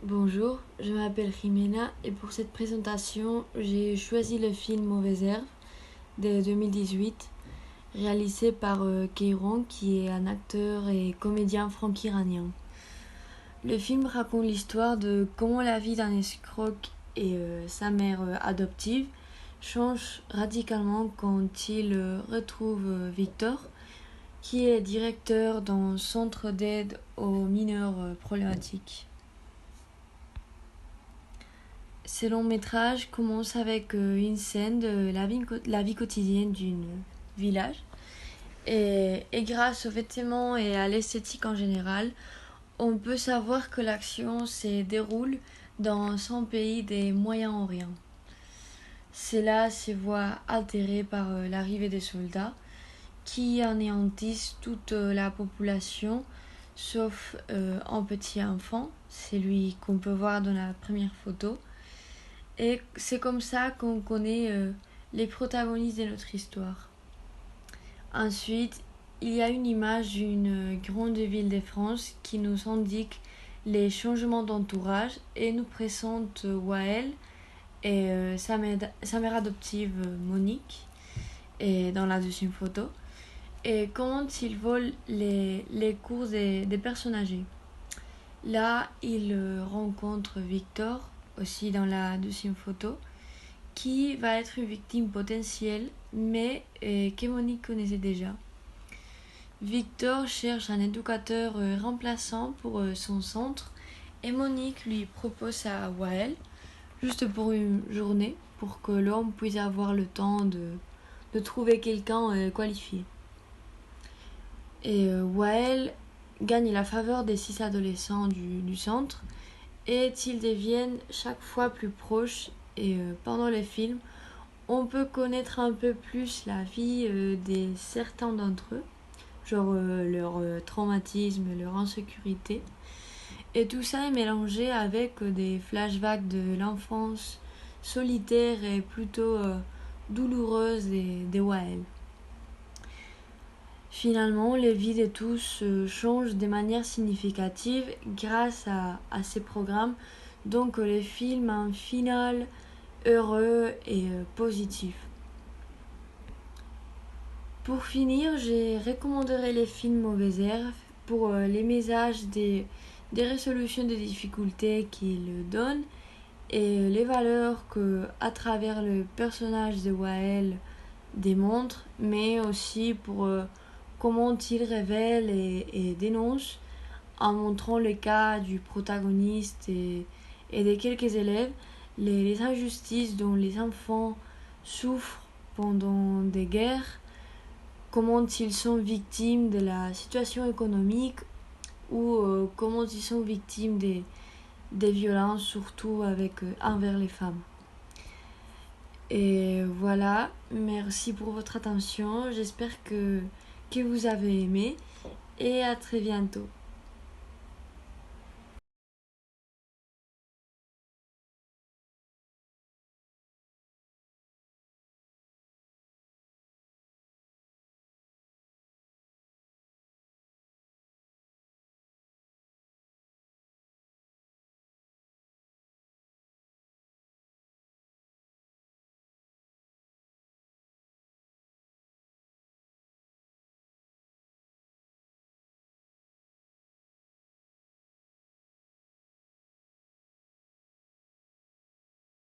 Bonjour, je m'appelle Jimena et pour cette présentation, j'ai choisi le film Mauvaise Herbe de 2018, réalisé par Keiron, qui est un acteur et comédien franco-iranien. Le film raconte l'histoire de comment la vie d'un escroc et sa mère adoptive change radicalement quand il retrouve Victor, qui est directeur d'un centre d'aide aux mineurs problématiques. Ce long métrage commence avec une scène de la vie quotidienne d'une village et grâce aux vêtements et à l'esthétique en général, on peut savoir que l'action se déroule dans son pays des Moyen-Orient. Cela se voit altéré par l'arrivée des soldats qui anéantissent toute la population sauf un petit enfant, celui qu'on peut voir dans la première photo. Et c'est comme ça qu'on connaît les protagonistes de notre histoire. Ensuite, il y a une image d'une grande ville de France qui nous indique les changements d'entourage et nous présente Wael et sa mère adoptive Monique et dans la deuxième photo. Et quand ils volent les courses des personnes âgées. Là, il rencontre Victor, aussi dans la deuxième photo, qui va être une victime potentielle, mais que Monique connaissait déjà. Victor cherche un éducateur remplaçant pour son centre et Monique lui propose à Wael, juste pour une journée, pour que l'homme puisse avoir le temps de trouver quelqu'un qualifié. Et Wael gagne la faveur des 6 adolescents du centre et ils deviennent chaque fois plus proches et pendant les films, on peut connaître un peu plus la vie de certains d'entre eux, genre leur traumatisme, leur insécurité. Et tout ça est mélangé avec des flashbacks de l'enfance solitaire et plutôt douloureuse des Wael. Finalement, les vies de tous changent de manière significative grâce à ces programmes. Donc le film a un final heureux et positif. Pour finir, je recommanderais les films Mauvaise Herbe pour les messages des résolutions de difficultés qu'ils donnent et les valeurs que, à travers le personnage de Wael, démontre, mais aussi pour comment il révèle et dénonce en montrant le cas du protagoniste et de quelques élèves, les injustices dont les enfants souffrent pendant des guerres, comment ils sont victimes de la situation économique ou comment ils sont victimes des violences, surtout envers les femmes. Et voilà, merci pour votre attention, j'espère que vous avez aimé et à très bientôt.